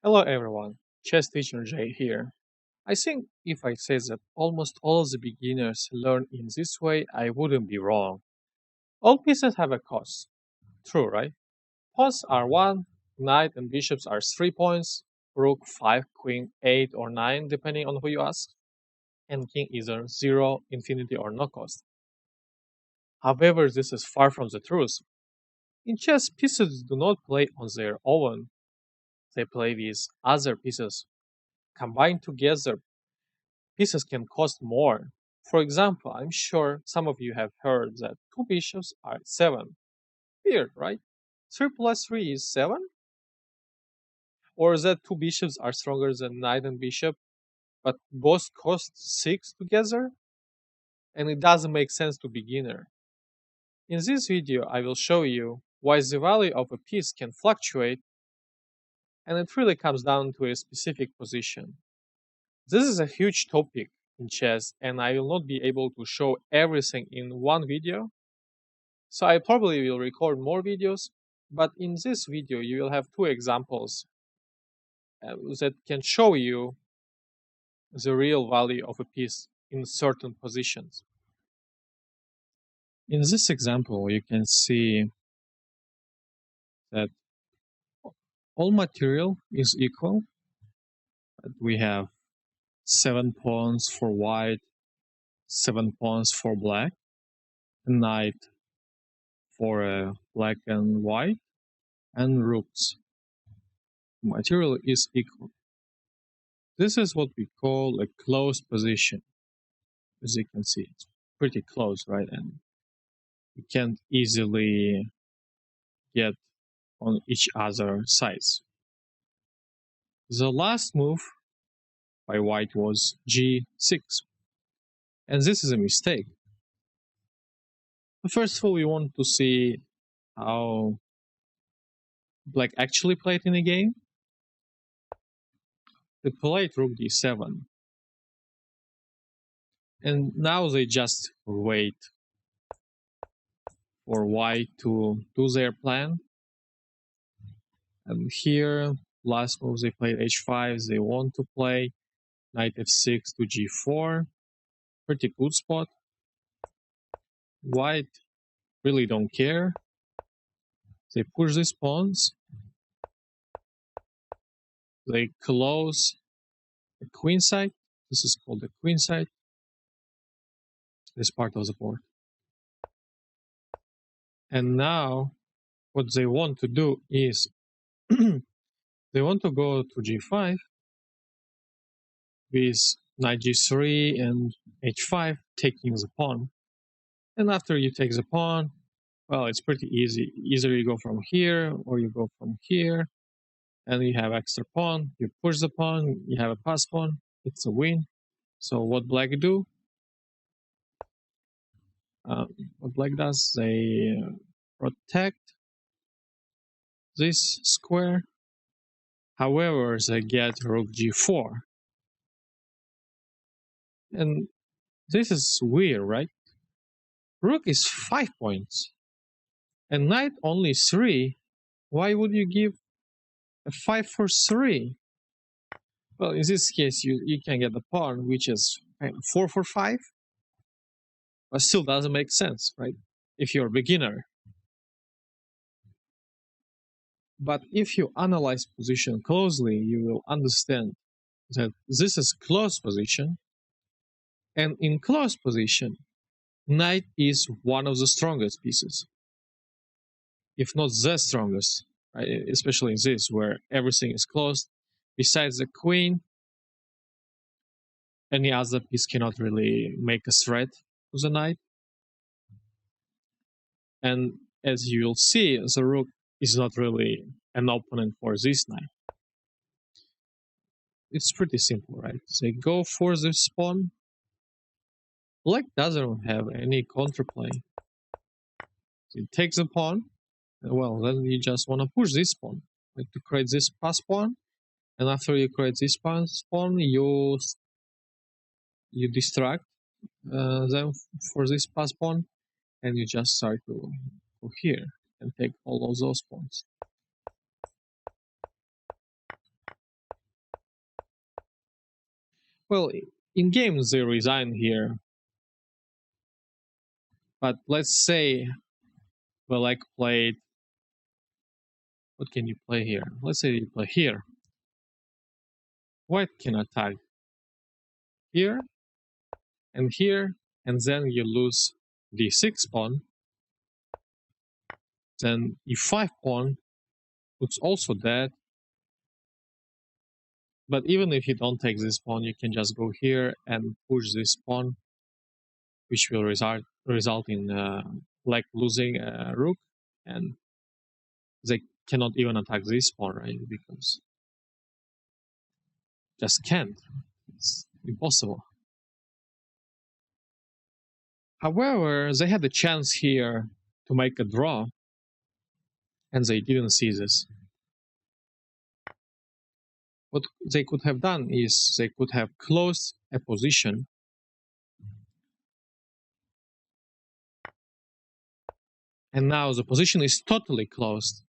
Hello everyone, chess teacher Jay here. I think if I say that almost all of the beginners learn in this way, I wouldn't be wrong. All pieces have a cost. True, right? Pawns are 1, knight and bishops are 3 points, rook 5, queen 8 or 9 depending on who you ask, and king either 0, infinity or no cost. However, this is far from the truth. In chess, pieces do not play on their own, they play with other pieces. Combined together, pieces can cost more. For example, I'm sure some of you have heard that two bishops are 7. Weird, right? 3 plus 3 is 7? Or that two bishops are stronger than knight and bishop, but both cost 6 together? And it doesn't make sense to beginner. In this video, I will show you why the value of a piece can fluctuate, and it really comes down to a specific position. This is a huge topic in chess, and I will not be able to show everything in one video. So I probably will record more videos, but in this video you will have two examples that can show you the real value of a piece in certain positions. In this example, you can see that all material is equal. We have 7 pawns for white, 7 pawns for black, a knight for black and white, and rooks. Material is equal. This is what we call a closed position. As you can see, it's pretty close, right? And you can't easily get on each other sides. The last move by white was g6. And this is a mistake. First of all, we want to see how black actually played in the game. They played rook d7. And now they just wait for white to do their plan. And here, last move they played h5. They want to play knight f6 to g4. Pretty good spot. White really don't care. They push these pawns. They close the queen side. This is called the queen side. This part of the board. And now what they want to do is they want to go to g5 with knight g3 and h5 taking the pawn. And after you take the pawn, well, it's pretty easy. Either you go from here or you go from here, and you have extra pawn. You push the pawn, you have a pass pawn. It's a win. So what black do? What black does? They protect this square. However, they get rook g4. And this is weird, right? Rook is 5 points. And knight only 3. Why would you give a 5 for 3? Well, in this case, you can get the pawn, which is 4 for 5. But still doesn't make sense, right? If you're a beginner. But if you analyze position closely, you will understand that this is close position. And in close position, knight is one of the strongest pieces, if not the strongest, right? Especially in this, where everything is closed. Besides the queen, any other piece cannot really make a threat to the knight. And as you'll see, the rook is not really an opponent for this knight. It's pretty simple, right? They go for this pawn. Black doesn't have any counterplay. So it takes a pawn. Well, then you just want to push this pawn, like to create this pass pawn. And after you create this pass pawn, you distract them for this pass pawn, and you just start to go here and take all of those pawns. Well, in games they resign here, but let's say Belek played. What can you play here? Let's say you play here. White can attack here and here, and then you lose the 6 pawn. Then e5 pawn looks also dead. But even if you don't take this pawn, you can just go here and push this pawn, which will result in like losing a rook, and they cannot even attack this pawn, right? Because just can't. It's impossible. However, they had a chance here to make a draw, and they didn't see this. What they could have done is they could have closed a position and now the position is totally closed.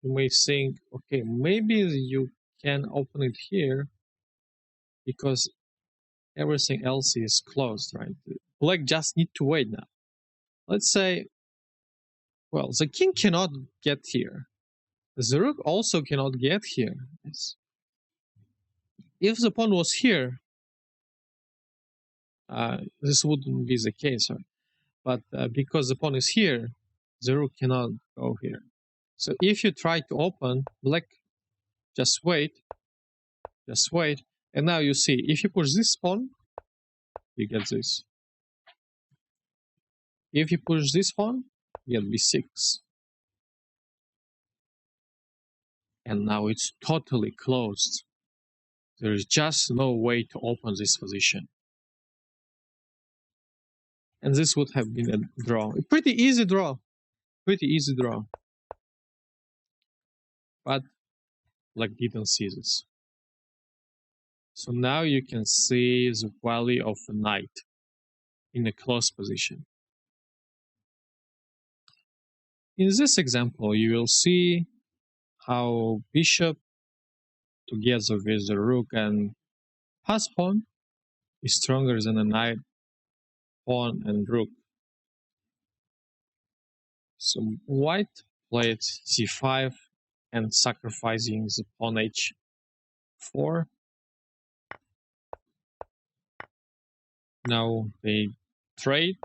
You may think, okay, maybe you can open it here because everything else is closed, right? Black just need to wait now. Let's say, well, the king cannot get here. The rook also cannot get here. Yes. If the pawn was here, this wouldn't be the case, right? But because the pawn is here, the rook cannot go here. So if you try to open, black just wait, and now you see, if you push this pawn, you get this. If you push this pawn, you get b6. And now it's totally closed. There is just no way to open this position. And this would have been a draw. A pretty easy draw. Pretty easy draw. But black didn't see this. So now you can see the value of a knight in a close position. In this example, you will see how bishop together with the rook and pass pawn is stronger than a knight, pawn, and rook. So white played c5 and sacrificing the pawn h4. Now they trade.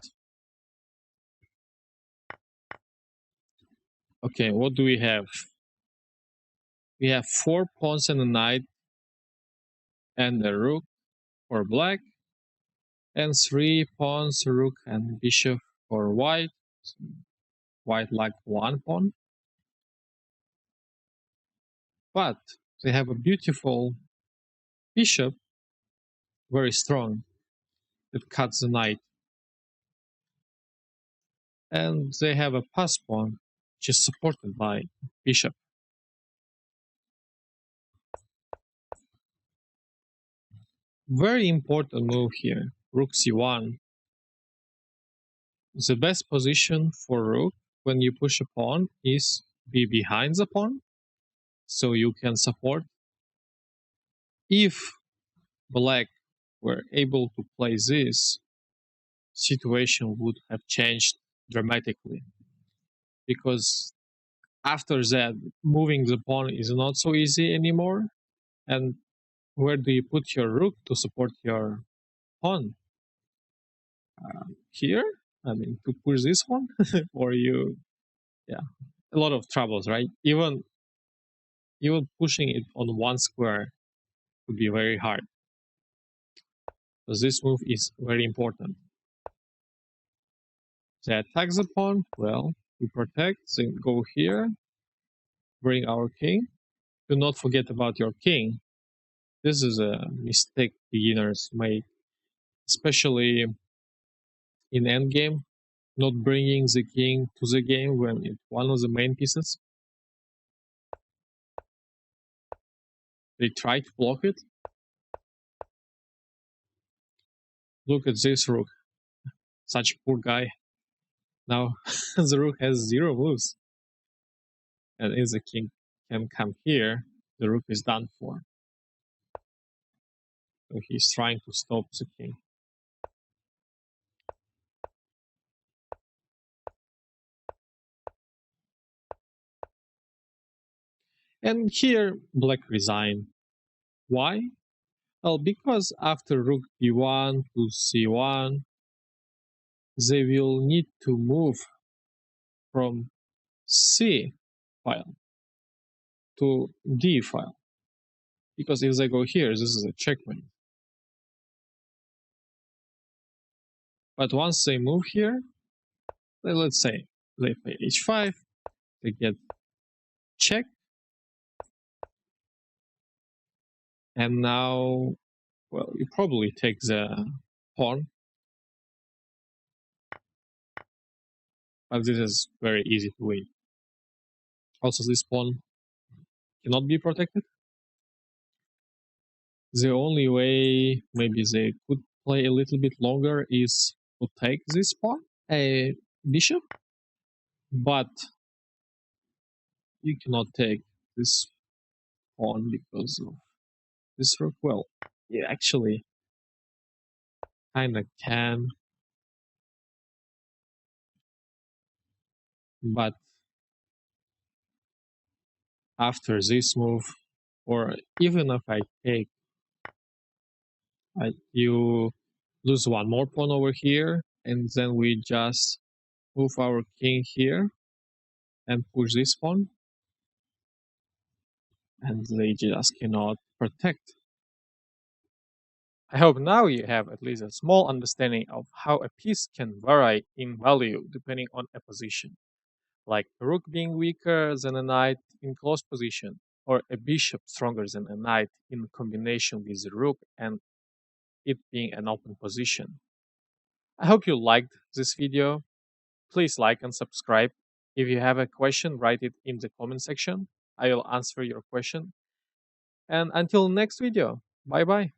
Okay, what do we have? We have 4 pawns and a knight and a rook for black, and 3 pawns, rook, and bishop for white. So white like 1 pawn. But they have a beautiful bishop, very strong, that cuts the knight. And they have a pass pawn, which is supported by bishop. Very important move here, rook c1. The best position for rook when you push a pawn is be behind the pawn, so you can support. If black were able to play this, situation would have changed dramatically, because after that, moving the pawn is not so easy anymore. And where do you put your rook to support your pawn? Here? I mean, to push this one? Or you, yeah, a lot of troubles, right? Even pushing it on one square would be very hard. So this move is very important. They attack the pawn, well, we protect, then go here, bring our king. Do not forget about your king. This is a mistake beginners make, especially in endgame, not bringing the king to the game when it's one of the main pieces. They try to block it. Look at this rook. Such a poor guy. Now the rook has 0 moves. And if the king can come here, the rook is done for. So he's trying to stop the king. And here black resign. Why? Well, because after rook b1 to c1, they will need to move from c file to d file. Because if they go here, this is a checkmate. But once they move here, let's say they play h5, they get check, and now, well, you probably take the pawn, but this is very easy to win. Also, this pawn cannot be protected. The only way maybe they could play a little bit longer is to take this pawn, a bishop, but you cannot take this pawn because of this rook. Well, you actually kinda can, but after this move, or even if I take, you lose one more pawn over here, and then we just move our king here and push this pawn, and they just cannot protect. I hope now you have at least a small understanding of how a piece can vary in value depending on a position, like a rook being weaker than a knight in close position, or a bishop stronger than a knight in combination with the rook and it being an open position. I hope you liked this video. Please like and subscribe. If you have a question, write it in the comment section. I will answer your question. And until next video, bye bye.